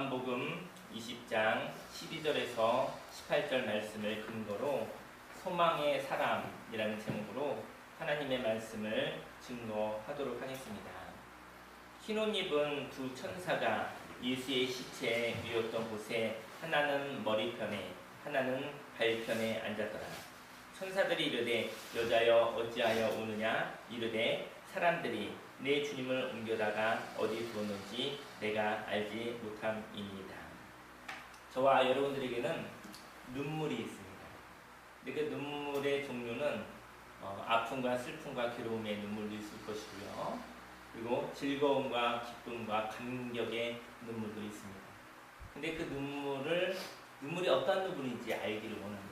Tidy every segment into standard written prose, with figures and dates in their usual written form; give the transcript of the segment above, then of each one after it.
요한복음 20장 12절에서 18절 말씀을 근거로 소망의 사람이라는 제목으로 하나님의 말씀을 증거하도록 하겠습니다. 흰옷 입은 두 천사가 예수의 시체에 누웠던 곳에 하나는 머리편에 하나는 발편에 앉았더라. 천사들이 이르되 여자여 어찌하여 우느냐 이르되 사람들이 내 주님을 옮겨다가 어디 두었는지 내가 알지 못함이니이다. 저와 여러분들에게는 눈물이 있습니다. 근데 그 눈물의 종류는 아픔과 슬픔과 괴로움의 눈물도 있을 것이고요. 그리고 즐거움과 기쁨과 감격의 눈물도 있습니다. 근데 그 눈물이 어떤 눈물인지 알기를 원합니다.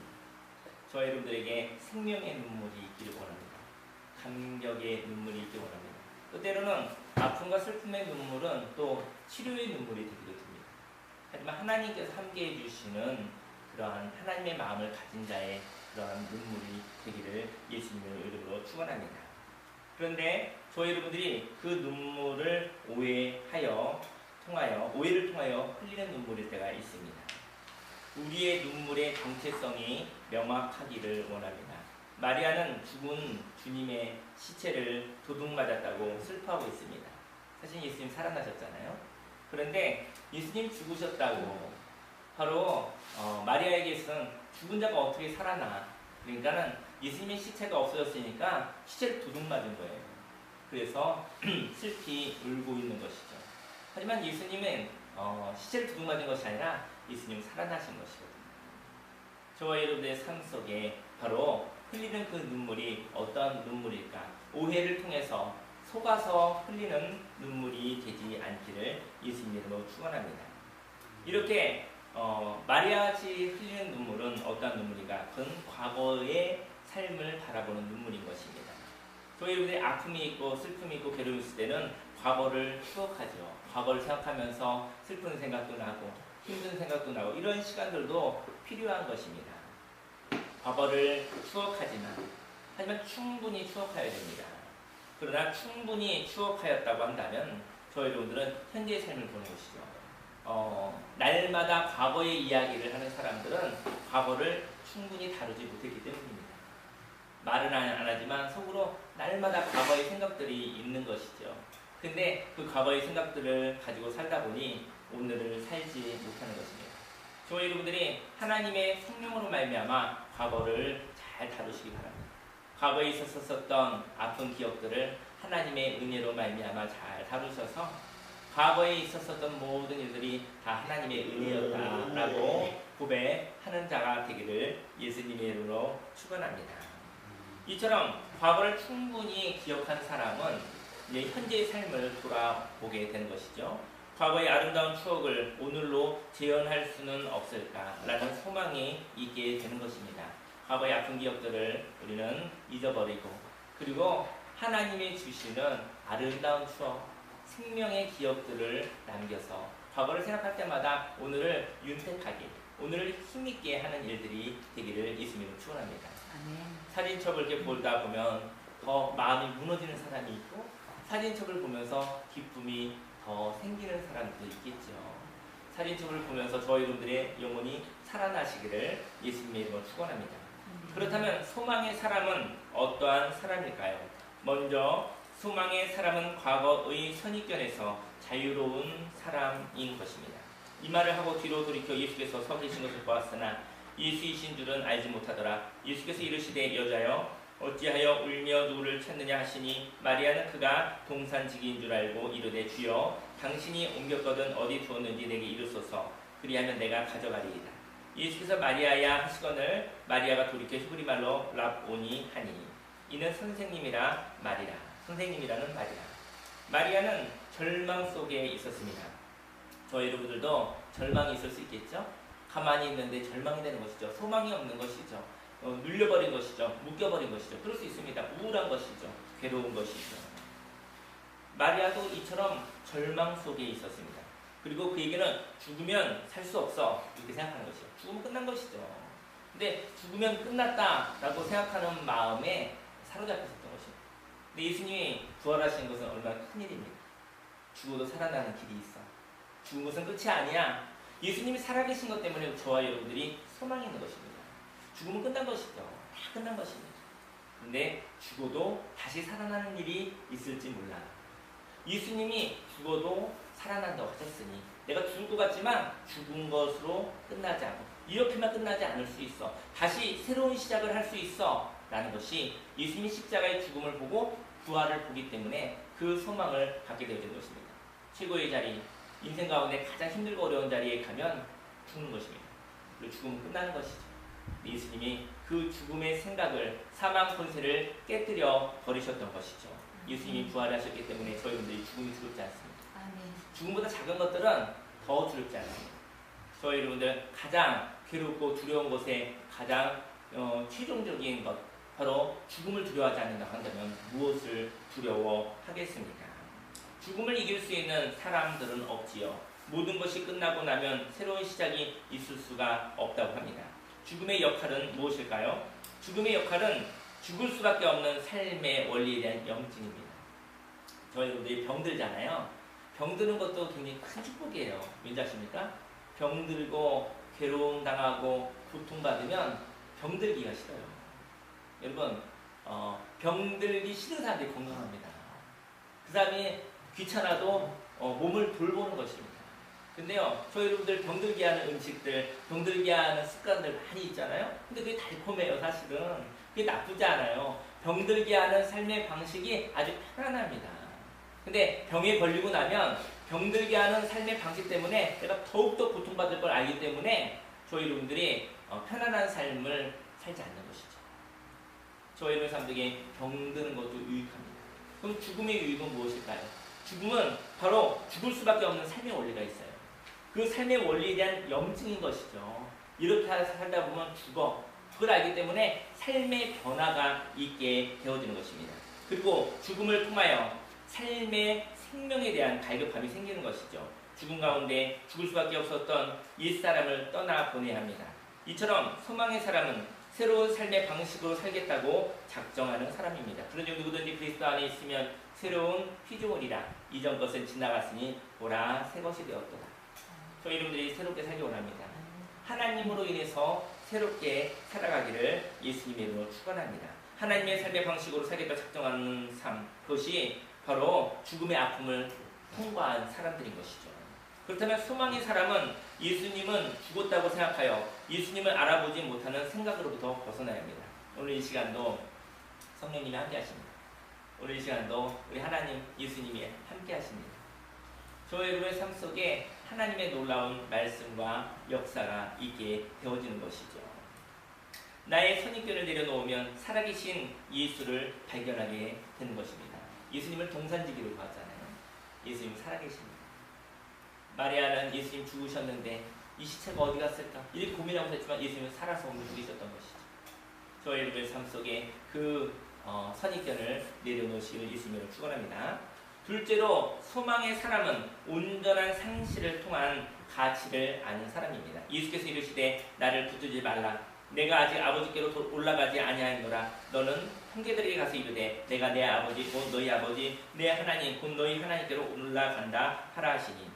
저와 여러분들에게 생명의 눈물이 있기를 원합니다. 감격의 눈물이 있기를 원합니다. 또 때로는 아픔과 슬픔의 눈물은 또 치료의 눈물이 되기도 됩니다. 하지만 하나님께서 함께해 주시는 그러한 하나님의 마음을 가진 자의 그러한 눈물이 되기를 예수님의 이름으로 축원합니다. 그런데 저희 여러분들이 그 눈물을 오해를 통하여 흘리는 눈물일 때가 있습니다. 우리의 눈물의 정체성이 명확하기를 원합니다. 마리아는 죽은 주님의 시체를 도둑 맞았다고 슬퍼하고 있습니다. 사실 예수님 살아나셨잖아요. 그런데 예수님 죽으셨다고 바로 마리아에게서는 죽은 자가 어떻게 살아나? 그러니까는 예수님의 시체가 없어졌으니까 시체를 도둑 맞은 거예요. 그래서 슬피 울고 있는 것이죠. 하지만 예수님은 시체를 도둑 맞은 것이 아니라 예수님 살아나신 것이거든요. 저와 여러분의 삶 속에 바로 흘리는 그 눈물이 어떤 눈물일까? 오해를 통해서 속아서 흘리는 눈물이 되지 않기를 예수님의 이름으로 축원합니다. 이렇게 마리아같이 흘리는 눈물은 어떤 눈물인가? 그건 과거의 삶을 바라보는 눈물인 것입니다. 저희 여러분들의 아픔이 있고 슬픔이 있고 괴로움이 있을 때는 과거를 추억하죠. 과거를 생각하면서 슬픈 생각도 나고 힘든 생각도 나고 이런 시간들도 필요한 것입니다. 과거를 하지만 충분히 추억해야 됩니다. 그러나 충분히 추억하였다고 한다면 저희 여러분들은 현재의 삶을 보는 것이죠. 날마다 과거의 이야기를 하는 사람들은 과거를 충분히 다루지 못했기 때문입니다. 말은 안 하지만 속으로 날마다 과거의 생각들이 있는 것이죠. 근데 그 과거의 생각들을 가지고 살다 보니 오늘을 살지 못하는 것입니다. 저희 여러분들이 하나님의 성령으로 말미암아 과거를 잘 다루시기 바랍니다. 과거에 있었었던 아픈 기억들을 하나님의 은혜로 말미암아 잘 다루셔서 과거에 있었었던 모든 일들이 다 하나님의 은혜였다라고 고백하는 자가 되기를 예수님의 이름으로 축원합니다. 이처럼 과거를 충분히 기억한 사람은 이제 현재의 삶을 돌아보게 되는 것이죠. 과거의 아름다운 추억을 오늘로 재현할 수는 없을까라는 소망이 있게 되는 것입니다. 과거의 아픈 기억들을 우리는 잊어버리고 그리고 하나님이 주시는 아름다운 추억, 생명의 기억들을 남겨서 과거를 생각할 때마다 오늘을 윤택하게, 오늘을 힘있게 하는 일들이 되기를 예수님으로 축원합니다. 사진첩을 이렇게 보다 보면 더 마음이 무너지는 사람이 있고 사진첩을 보면서 기쁨이 더 생기는 사람도 있겠죠. 사진첩을 보면서 저희 여러분들의 영혼이 살아나시기를 예수님의 이름으로 축원합니다. 그렇다면 소망의 사람은 어떠한 사람일까요? 먼저 소망의 사람은 과거의 선입견에서 자유로운 사람인 것입니다. 이 말을 하고 뒤로 돌이켜 예수께서 서 계신 것을 보았으나 예수이신 줄은 알지 못하더라. 예수께서 이르시되 여자여 어찌하여 울며 누구를 찾느냐 하시니 마리아는 그가 동산지기인 줄 알고 이르되 주여 당신이 옮겼거든 어디 두었는지 내게 이르소서 그리하면 내가 가져가리이다. 예수께서 마리아야 하시거늘 마리아가 돌이켜 히브리 말로 랍오니 하니 이는 선생님이라 말이라. 선생님이라는 말이라. 마리아는 절망 속에 있었습니다. 저희 여러분들도 절망이 있을 수 있겠죠? 가만히 있는데 절망이 되는 것이죠. 소망이 없는 것이죠. 눌려버린 것이죠. 묶여버린 것이죠. 그럴 수 있습니다. 우울한 것이죠. 괴로운 것이죠. 마리아도 이처럼 절망 속에 있었습니다. 그리고 그에게는 죽으면 살 수 없어 이렇게 생각하는 것이죠. 죽으면 끝난 것이죠. 근데 죽으면 끝났다라고 생각하는 마음에 사로잡혔었던 것이죠. 근데 예수님이 부활하신 것은 얼마나 큰 일입니까? 죽어도 살아나는 길이 있어. 죽은 것은 끝이 아니야. 예수님이 살아계신 것 때문에 저와 여러분들이 소망이 있는 것입니다. 죽음은 끝난 것이죠. 다 끝난 것입니다. 그런데 죽어도 다시 살아나는 일이 있을지 몰라. 예수님이 죽어도 살아난다고 하셨으니 내가 죽을 것 같지만 죽은 것으로 끝나지 않고 이렇게만 끝나지 않을 수 있어. 다시 새로운 시작을 할 수 있어. 라는 것이 예수님이 십자가의 죽음을 보고 부활을 보기 때문에 그 소망을 갖게 되어진 것입니다. 최고의 자리, 인생 가운데 가장 힘들고 어려운 자리에 가면 죽는 것입니다. 그리고 죽음은 끝나는 것이죠. 예수님이 그 죽음의 생각을, 사망 권세를 깨뜨려 버리셨던 것이죠. 예수님이 부활하셨기 때문에 저희들이 죽음이 두렵지 않습니다. 죽음보다 작은 것들은 더 두렵지 않습니다. 저희 여러분들 가장 괴롭고 두려운 것에 가장 최종적인 것, 바로 죽음을 두려워하지 않는다 한다면 무엇을 두려워하겠습니까? 죽음을 이길 수 있는 사람들은 없지요. 모든 것이 끝나고 나면 새로운 시작이 있을 수가 없다고 합니다. 죽음의 역할은 무엇일까요? 죽음의 역할은 죽을 수밖에 없는 삶의 원리에 대한 영증입니다. 저희 여러분들이 병들잖아요. 병드는 것도 굉장히 큰 축복이에요. 왠지 아십니까? 병들고 괴로움 당하고 고통받으면 병들기가 싫어요. 여러분, 병들기 싫은 사람들이 건강합니다. 그 사람이 귀찮아도 몸을 돌보는 것입니다. 근데요, 저희 여러분들 병들게 하는 음식들, 병들게 하는 습관들 많이 있잖아요. 근데 그게 달콤해요, 사실은. 그게 나쁘지 않아요. 병들게 하는 삶의 방식이 아주 편안합니다. 근데 병에 걸리고 나면 병들게 하는 삶의 방식 때문에 내가 더욱더 고통받을 걸 알기 때문에 저희 여러분들이 편안한 삶을 살지 않는 것이죠. 저희 여러분 사람들에게 병드는 것도 유익합니다. 그럼 죽음의 유익은 무엇일까요? 죽음은 바로 죽을 수밖에 없는 삶의 원리가 있어요. 그 삶의 원리에 대한 염증인 것이죠. 이렇게 살다 보면 죽어. 그걸 알기 때문에 삶의 변화가 있게 되어지는 것입니다. 그리고 죽음을 통하여 삶의 생명에 대한 갈급함이 생기는 것이죠. 죽음 가운데 죽을 수밖에 없었던 옛사람을 떠나보내야 합니다. 이처럼 소망의 사람은 새로운 삶의 방식으로 살겠다고 작정하는 사람입니다. 그런즉 누구든지 그리스도 안에 있으면 새로운 피조물이라. 이전 것은 지나갔으니 보라 새 것이 되었도다. 저희 여러분들이 새롭게 살기 원합니다. 하나님으로 인해서 새롭게 살아가기를 예수님의 이름으로 축원합니다. 하나님의 삶의 방식으로 살겠다 작정하는 삶, 그것이 바로 죽음의 아픔을 통과한 사람들인 것이죠. 그렇다면 소망의 사람은 예수님은 죽었다고 생각하여 예수님을 알아보지 못하는 생각으로부터 벗어나야 합니다. 오늘 이 시간도 성령님이 함께 하십니다. 오늘 이 시간도 우리 하나님 예수님이 함께 하십니다. 저희 여러분의 삶 속에 하나님의 놀라운 말씀과 역사가 있게 되어지는 것이죠. 나의 선입견을 내려놓으면 살아계신 예수를 발견하게 되는 것입니다. 예수님을 동산지기로 봤잖아요. 예수님 살아계십니다. 마리아는 예수님 죽으셨는데 이 시체가 어디 갔을까? 이렇게 고민하고 있었지만 예수님은 살아서 움직이셨던 것이죠. 저희 여러분의 삶 속에 그 선입견을 내려놓으시기를 예수님으로 축원합니다. 둘째로 소망의 사람은 온전한 상실을 통한 가치를 아는 사람입니다. 예수께서 이르시되 나를 붙들지 말라. 내가 아직 아버지께로 올라가지 아니하노라. 너는 형제들에게 가서 이르되 내가 내 아버지 곧 너희 아버지 내 하나님 곧 너희 하나님께로 올라간다 하라 하시니.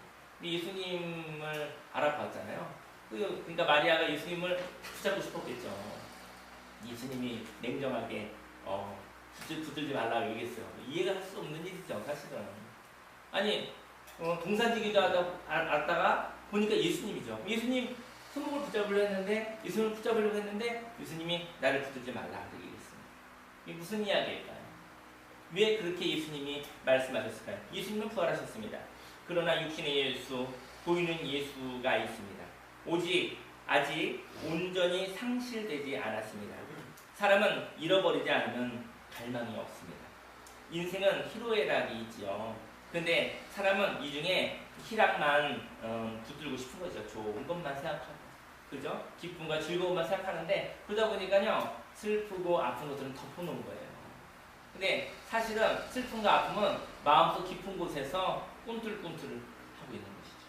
예수님을 알아봤잖아요. 그러니까 마리아가 예수님을 붙잡고 싶었겠죠. 예수님이 냉정하게 붙들지 말라고 얘기했어요. 이해가 할 수 없는 일이죠, 사실은. 아니, 동산지기도 하다가 보니까 예수님이죠. 예수님 손목을 붙잡으려고 했는데, 예수님을 붙잡으려고 했는데, 예수님이 나를 붙들지 말라고 얘기했습니다. 이게 무슨 이야기일까요? 왜 그렇게 예수님이 말씀하셨을까요? 예수님은 부활하셨습니다. 그러나 육신의 예수, 보이는 예수가 있습니다. 오직 아직 온전히 상실되지 않았습니다. 사람은 잃어버리지 않으면 갈망이 없습니다. 인생은 희로애락이 있지요. 그런데 사람은 이 중에 희락만 붙들고 싶은 거죠. 좋은 것만 생각하고, 그죠? 기쁨과 즐거움만 생각하는데 그러다 보니까요 슬프고 아픈 것들은 덮어놓은 거예요. 근데 사실은 슬픔과 아픔은 마음속 깊은 곳에서 꿈틀꿈틀 하고 있는 것이죠.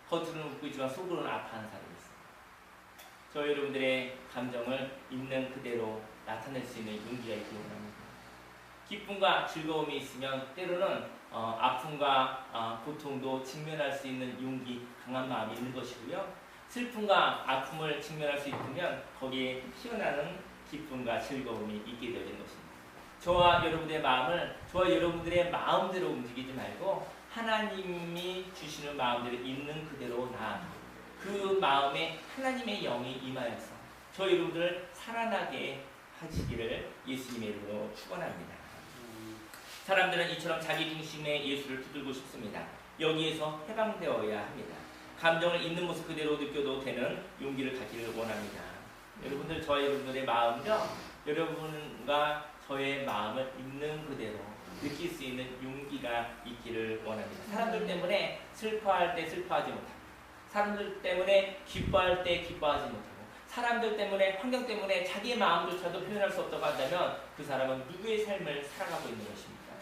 겉으로는 웃고 있지만 속으로는 아파하는 사람이 있어요. 저희 여러분들의 감정을 있는 그대로 나타낼 수 있는 용기가 있기 원합니다. 기쁨과 즐거움이 있으면 때로는 아픔과 고통도 직면할 수 있는 용기, 강한 마음이 있는 것이고요. 슬픔과 아픔을 직면할 수 있으면 거기에 피어나는 기쁨과 즐거움이 있게 되는 것입니다. 저와 여러분들의 마음대로 움직이지 말고 하나님이 주시는 마음대로 있는 그대로 그 마음에 하나님의 영이 임하여서 저 여러분들을 살아나게 하시기를 예수님의 이름으로 축원합니다. 사람들은 이처럼 자기 중심의 예수를 붙들고 싶습니다. 여기에서 해방되어야 합니다. 감정을 있는 모습 그대로 느껴도 되는 용기를 갖기를 원합니다. 여러분들, 저와 여러분들의 마음은요, 여러분과 저의 마음을 있는 그대로 느낄 수 있는 용기가 있기를 원합니다. 사람들 때문에 슬퍼할 때 슬퍼하지 못하고, 사람들 때문에 기뻐할 때 기뻐하지 못하고, 사람들 때문에, 환경 때문에 자기의 마음조차도 표현할 수 없다고 한다면 그 사람은 누구의 삶을 살아가고 있는 것입니까?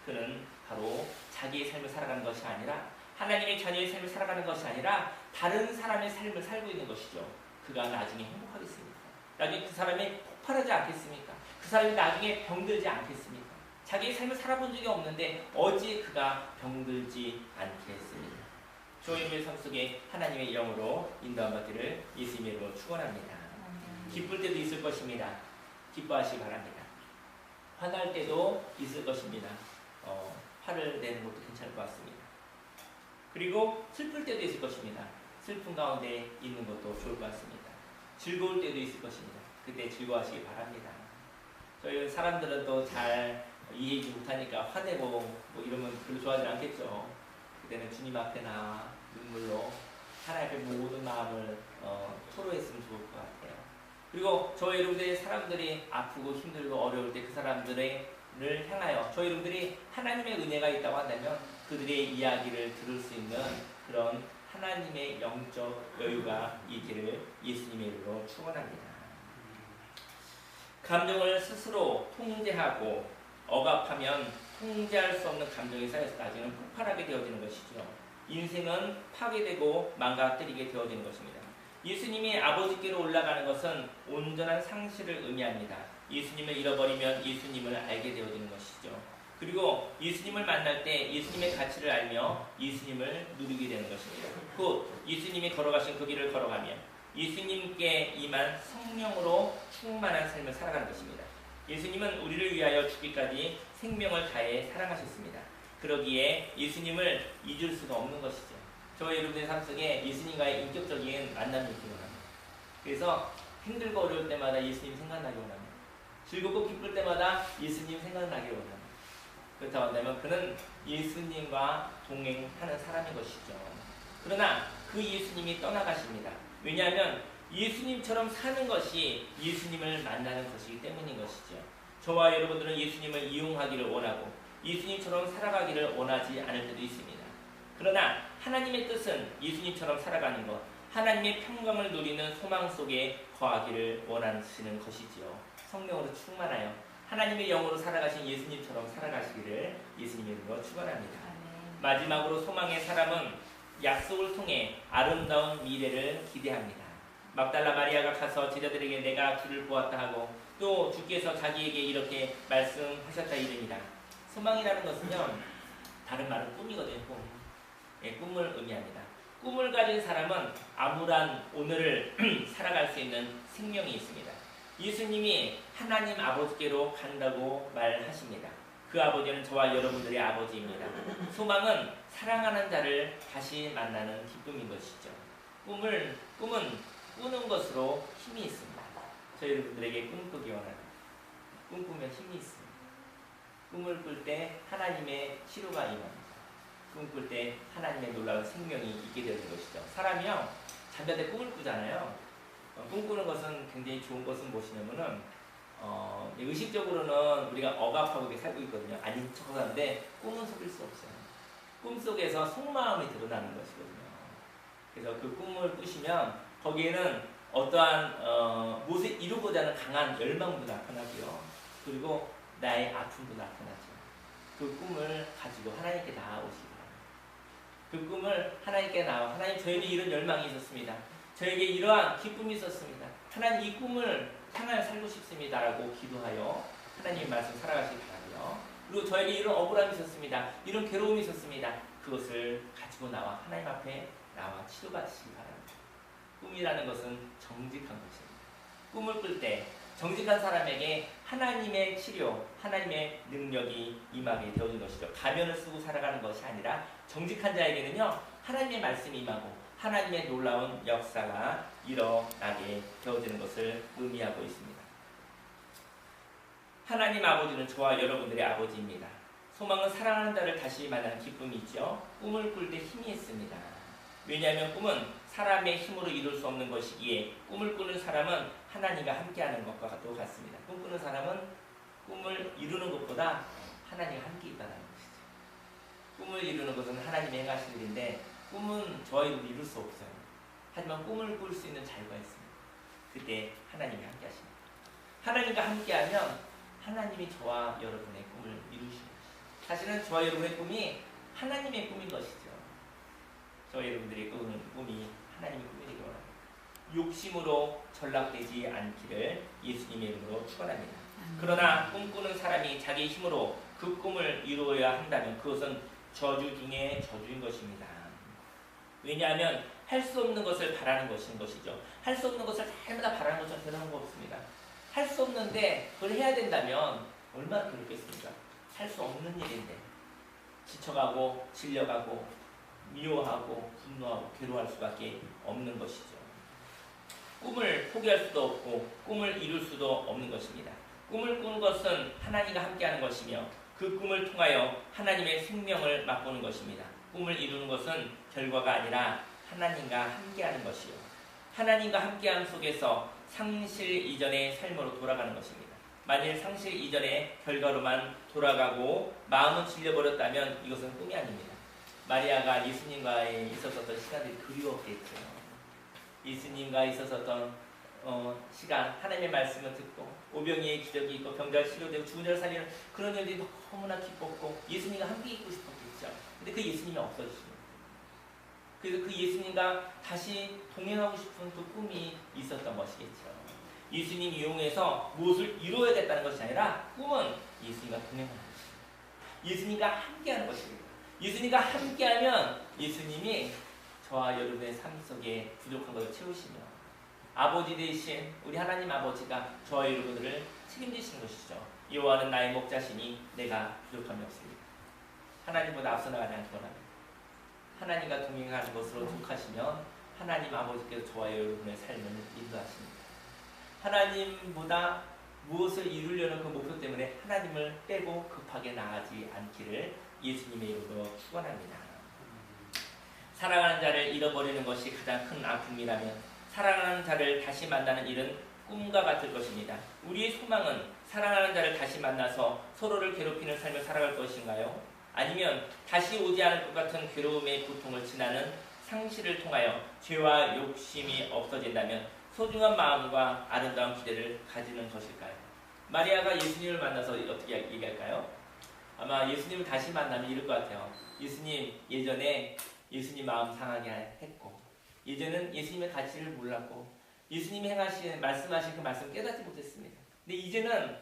그는 바로 자기의 삶을 살아가는 것이 아니라, 하나님의 자녀의 삶을 살아가는 것이 아니라 다른 사람의 삶을 살고 있는 것이죠. 그가 나중에 행복하겠습니까? 나중에 그 사람이 폭발하지 않겠습니까? 그 사람이 나중에 병들지 않겠습니까? 자기의 삶을 살아본 적이 없는데 어찌 그가 병들지 않겠습니까? 저희의 삶 속에 하나님의 영으로 인도함받기를 예수님의 이름으로 축원합니다. 기쁠 때도 있을 것입니다. 기뻐하시기 바랍니다. 화날 때도 있을 것입니다. 화를 내는 것도 괜찮을 것 같습니다. 그리고 슬플 때도 있을 것입니다. 슬픔 가운데 있는 것도 좋을 것 같습니다. 즐거울 때도 있을 것입니다. 그때 즐거워하시기 바랍니다. 저희 사람들은 또 잘 이해하지 못하니까 화내고 뭐 이러면 별로 좋아하지 않겠죠. 그때는 주님 앞에 나 눈물로 하나님 앞에 모든 마음을 토로했으면 좋을 것 같아요. 그리고 저희 여러분들이 사람들이 아프고 힘들고 어려울 때 그 사람들을 향하여 저희 여러분들이 하나님의 은혜가 있다고 한다면 그들의 이야기를 들을 수 있는 그런 하나님의 영적 여유가 있기를 예수님의 이름으로 축원합니다. 감정을 스스로 통제하고 억압하면 통제할 수 없는 감정이 쌓여서 나중에는 폭발하게 되어지는 것이죠. 인생은 파괴되고 망가뜨리게 되어지는 것입니다. 예수님이 아버지께로 올라가는 것은 온전한 상실을 의미합니다. 예수님을 잃어버리면 예수님을 알게 되어지는 것이죠. 그리고 예수님을 만날 때 예수님의 가치를 알며 예수님을 누리게 되는 것입니다. 곧 예수님이 걸어가신 그 길을 걸어가며 예수님께 임한 성령으로 충만한 삶을 살아가는 것입니다. 예수님은 우리를 위하여 죽기까지 생명을 다해 사랑하셨습니다. 그러기에 예수님을 잊을 수가 없는 것이죠. 저와 여러분의 삶 속에 예수님과의 인격적인 만남이 있기 원합니다. 그래서 힘들고 어려울 때마다 예수님 생각나기 원합니다. 즐겁고 기쁠 때마다 예수님 생각나기 원합니다. 그렇다고 한다면 그는 예수님과 동행하는 사람인 것이죠. 그러나 그 예수님이 떠나가십니다. 왜냐하면 예수님처럼 사는 것이 예수님을 만나는 것이기 때문인 것이죠. 저와 여러분들은 예수님을 이용하기를 원하고 예수님처럼 살아가기를 원하지 않을 때도 있습니다. 그러나 하나님의 뜻은 예수님처럼 살아가는 것, 하나님의 평강을 누리는 소망 속에 거하기를 원하시는 것이지요. 성령으로 충만하여 하나님의 영으로 살아가신 예수님처럼 살아가시기를 예수님의 이름으로 축원합니다. 마지막으로 소망의 사람은 약속을 통해 아름다운 미래를 기대합니다. 막달라 마리아가 가서 제자들에게 내가 주를 보았다 하고 또 주께서 자기에게 이렇게 말씀하셨다 이릅니다. 소망이라는 것은요, 다른 말은 꿈이거든요. 꿈을 의미합니다. 꿈을 가진 사람은 암울한 오늘을 살아갈 수 있는 생명이 있습니다. 예수님이 하나님 아버지께로 간다고 말하십니다. 그 아버지는 저와 여러분들의 아버지입니다. 소망은 사랑하는 자를 다시 만나는 기쁨인 것이죠. 꿈은 꾸는 것으로 힘이 있습니다. 저희 여러분들에게 꿈꾸기 원합니다. 꿈꾸면 힘이 있습니다. 꿈을 꿀 때 하나님의 치료가 임합니다. 꿈꿀 때 하나님의 놀라운 생명이 있게 되는 것이죠. 사람이요, 잠잘 때 꿈을 꾸잖아요. 꿈꾸는 것은 굉장히 좋은 것은 무엇이냐면은 의식적으로는 우리가 억압하고 이렇게 살고 있거든요. 아닌 척 하는데 꿈은 속일 수 없어요. 꿈속에서 속마음이 드러나는 것이거든요. 그래서 그 꿈을 꾸시면 거기에는 어떠한 무엇을 이루고자 하는 강한 열망도 나타나고요. 그리고 나의 아픔도 나타나죠. 그 꿈을 가지고 하나님께 나아오시기 바랍니다. 그 꿈을 하나님께 나와 하나님, 저에게 이런 열망이 있었습니다. 저에게 이러한 기쁨이 있었습니다. 하나님, 이 꿈을 향하여 살고 싶습니다라고 기도하여 하나님의 말씀 살아가시기 바라고요. 그리고 저에게 이런 억울함이 있었습니다. 이런 괴로움이 있었습니다. 그것을 가지고 나와 하나님 앞에 나와 치료받으시기 바랍니다. 꿈이라는 것은 정직한 것입니다. 꿈을 꿀 때 정직한 사람에게 하나님의 치료, 하나님의 능력이 임하게 되어진 것이죠. 가면을 쓰고 살아가는 것이 아니라 정직한 자에게는요, 하나님의 말씀이 임하고 하나님의 놀라운 역사가 일어나게 되어지는 것을 의미하고 있습니다. 하나님 아버지는 저와 여러분들의 아버지입니다. 소망은 사랑하는 자를 다시 만나는 기쁨이 있죠. 꿈을 꿀 때 힘이 있습니다. 왜냐하면 꿈은 사람의 힘으로 이룰 수 없는 것이기에 꿈을 꾸는 사람은 하나님과 함께하는 것과 같습니다. 꿈꾸는 사람은 꿈을 이루는 것보다 하나님과 함께 있다는 것이죠. 꿈을 이루는 것은 하나님이 행하신 일인데 꿈은 저와 여러분이 이룰 수 없어요. 하지만 꿈을 꿀 수 있는 자유가 있습니다. 그때 하나님이 함께 하십니다. 하나님과 함께하면 하나님이 저와 여러분의 꿈을 이루십니다. 사실은 저와 여러분의 꿈이 하나님의 꿈인 것이죠. 저와 여러분들의 꿈이 하나님의 꿈이 되기 원합니다. 욕심으로 전락되지 않기를 예수님의 이름으로 축원합니다. 그러나 꿈꾸는 사람이 자기 힘으로 그 꿈을 이루어야 한다면 그것은 저주 중에 저주인 것입니다. 왜냐하면 할 수 없는 것을 바라는 것이죠. 할 수 없는 것을 날마다 바라는 것처럼 대단한 거 없습니다. 할 수 없는데 그걸 해야 된다면 얼마나 괴롭겠습니까? 할 수 없는 일인데 지쳐가고 질려가고 미워하고 분노하고 괴로워할 수밖에 없는 것이죠. 꿈을 포기할 수도 없고 꿈을 이룰 수도 없는 것입니다. 꿈을 꾸는 것은 하나님과 함께하는 것이며 그 꿈을 통하여 하나님의 생명을 맛보는 것입니다. 꿈을 이루는 것은 결과가 아니라 하나님과 함께하는 것이요. 하나님과 함께함 속에서 상실 이전의 삶으로 돌아가는 것입니다. 만일 상실 이전의 결과로만 돌아가고 마음은 질려버렸다면 이것은 꿈이 아닙니다. 마리아가 예수님과 있었던 시간들이 그리웠겠죠. 예수님과 있었던 시간, 하나님의 말씀을 듣고 오병이의 기적이 있고 병자가 치료되고 죽은 자를 살리는 그런 일들이 너무나 기뻤고 예수님과 함께 있고 싶었겠죠. 근데 그 예수님이 없어지십니다. 그래서 그 예수님과 다시 동행하고 싶은 그 꿈이 있었던 것이겠죠. 예수님 이용해서 무엇을 이루어야겠다는 것이 아니라 꿈은 예수님과 동행하는 것입니다. 예수님과 함께하는 것입니다. 예수님과 함께하면 예수님이 저와 여러분의 삶 속에 부족한 것을 채우시며 아버지 되신 우리 하나님 아버지가 저와 여러분들을 책임지시는 것이죠. 여호와는 나의 목자시니 내가 부족함이 없습니다. 하나님보다 앞서 나가지 않기 원합니다. 하나님과 동행하는 것으로 족하시면 하나님 아버지께서 저와 여러분의 삶을 인도하십니다. 하나님보다 무엇을 이루려는 그 목표 때문에 하나님을 빼고 급하게 나가지 않기를 예수님의 이름으로 축원합니다. 사랑하는 자를 잃어버리는 것이 가장 큰 아픔이라면 사랑하는 자를 다시 만나는 일은 꿈과 같을 것입니다. 우리의 소망은 사랑하는 자를 다시 만나서 서로를 괴롭히는 삶을 살아갈 것인가요? 아니면 다시 오지 않을 것 같은 괴로움의 고통을 지나는 상실을 통하여 죄와 욕심이 없어진다면 소중한 마음과 아름다운 기대를 가지는 것일까요? 마리아가 예수님을 만나서 어떻게 얘기할까요? 아마 예수님을 다시 만나면 이럴 것 같아요. 예수님, 예전에 예수님 마음 상하게 했고 예전에는 예수님의 가치를 몰랐고 예수님이 말씀하신 그 말씀 깨닫지 못했습니다. 근데 이제는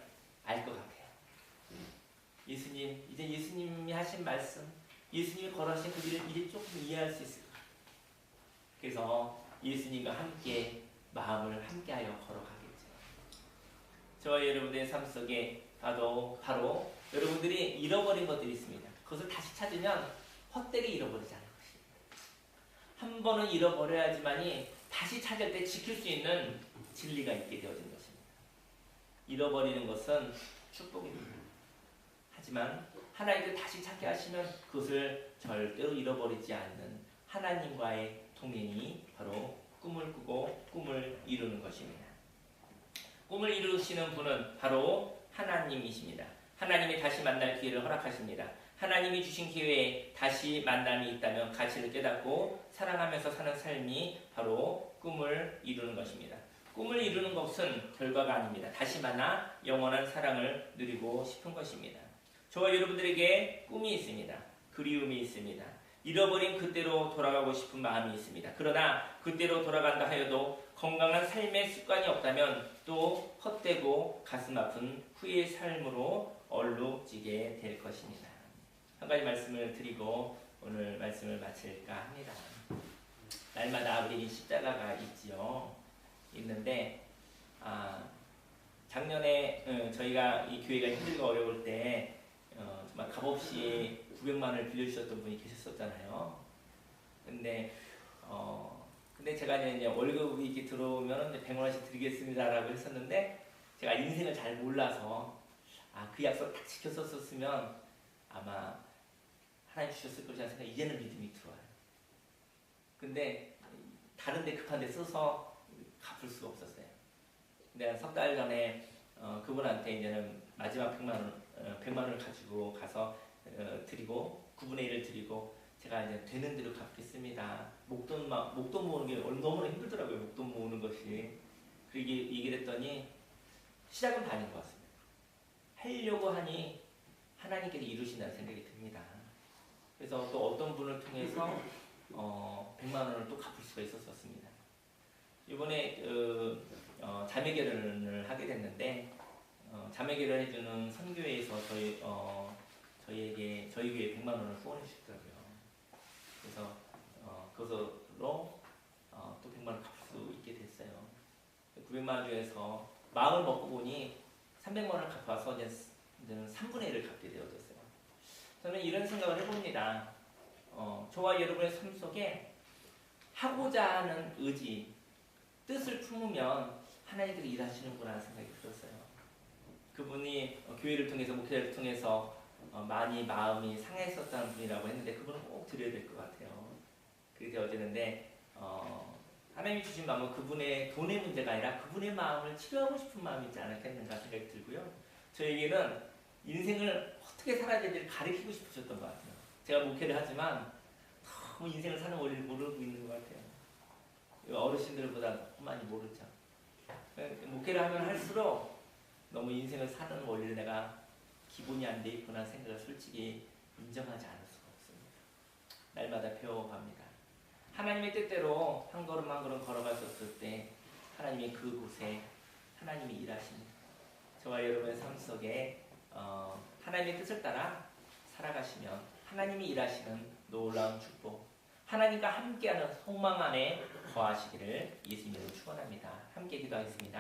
알 것 같아요. 예수님, 이제 예수님이 하신 말씀, 예수님이 걸어가신 그 길을 이제 조금 이해할 수 있을 것 같아요. 그래서 예수님과 함께 마음을 함께하여 걸어가겠죠. 저와 여러분들의 삶 속에 바로 여러분들이 잃어버린 것들이 있습니다. 그것을 다시 찾으면 헛되게 잃어버리지 않을 것입니다. 한 번은 잃어버려야지만이 다시 찾을 때 지킬 수 있는 진리가 있게 되어진 것입니다. 잃어버리는 것은 축복입니다. 하지만 하나님께 다시 찾게 하시면 그것을 절대로 잃어버리지 않는 하나님과의 동행이 바로 꿈을 꾸고 꿈을 이루는 것입니다. 꿈을 이루시는 분은 바로 하나님이십니다. 하나님이 다시 만날 기회를 허락하십니다. 하나님이 주신 기회에 다시 만남이 있다면 가치를 깨닫고 사랑하면서 사는 삶이 바로 꿈을 이루는 것입니다. 꿈을 이루는 것은 결과가 아닙니다. 다시 만나 영원한 사랑을 누리고 싶은 것입니다. 저와 여러분들에게 꿈이 있습니다. 그리움이 있습니다. 잃어버린 그때로 돌아가고 싶은 마음이 있습니다. 그러나 그때로 돌아간다 하여도 건강한 삶의 습관이 없다면 또 헛되고 가슴 아픈 후의 삶으로 얼룩지게 될 것입니다. 한 가지 말씀을 드리고 오늘 말씀을 마칠까 합니다. 날마다 우리 십자가가 있지요. 있는데 작년에 저희가 이 교회가 힘들고 어려울 때 정말 값없이 900만 원을 빌려주셨던 분이 계셨었잖아요. 근데 제가 이제 월급이 이렇게 들어오면 100만 원씩 드리겠습니다라고 했었는데 제가 인생을 잘 몰라서 그 약속 딱 지켰었으면 아마 하나님 주셨을 것이라는 생각이 이제는 믿음이 들어와요. 근데 다른 데 급한 데 써서 갚을 수가 없었어요. 근데 석 달 전에 그분한테 이제는 마지막 100만 원을 가지고 가서 드리고 9분의 1을 드리고 제가 이제 되는 대로 갚겠습니다. 목돈 모으는 게 너무나 힘들더라고요. 목돈 모으는 것이. 그렇게 얘기를 했더니 시작은 반인 것 같습니다. 하려고 하니 하나님께서 이루신다는 생각이 듭니다. 그래서 또 어떤 분을 통해서 100만 원을 또 갚을 수가 있었습니다. 이번에 자매 결혼을 하게 됐는데 자매 결혼 해주는 선교회에서 저희에게 저희 교회에 100만 원을 후원해 주시더라고요. 그래서 그것으로 또 100만 원 갚을 수 있게 됐어요. 900만 원 중에서 마음을 먹고 보니 300만 원을 갚아서 이제는 3분의 1을 갚게 되어졌어요. 저는 이런 생각을 해봅니다. 저와 여러분의 삶 속에 하고자 하는 의지, 뜻을 품으면 하나님께서 일하시는구나 하는 생각이 들었어요. 그분이 교회를 통해서, 목회를 통해서 많이 마음이 상했었다는 분이라고 했는데 그분은 꼭 드려야 될 것 같아요. 그렇게 되어지는데 하나님이 주신 마음은 그분의 돈의 문제가 아니라 그분의 마음을 치료하고 싶은 마음이 있지 않았겠는가 생각이 들고요. 저에게는 인생을 어떻게 살아야 될지를 가르치고 싶으셨던 것 같아요. 제가 목회를 하지만 너무 인생을 사는 원리를 모르고 있는 것 같아요. 어르신들보다 너무 많이 모르죠. 목회를 하면 할수록 너무 인생을 사는 원리를 내가 기본이 안 돼 있구나 생각을 솔직히 인정하지 않을 수가 없습니다. 날마다 배워갑니다. 하나님의 뜻대로 한 걸음 한 걸음 걸어가셨을 때 하나님이 그곳에 하나님이 일하십니다. 저와 여러분의 삶 속에 하나님의 뜻을 따라 살아가시면 하나님이 일하시는 놀라운 축복, 하나님과 함께하는 소망 안에 거하시기를 예수님으로 축원합니다. 함께 기도하겠습니다.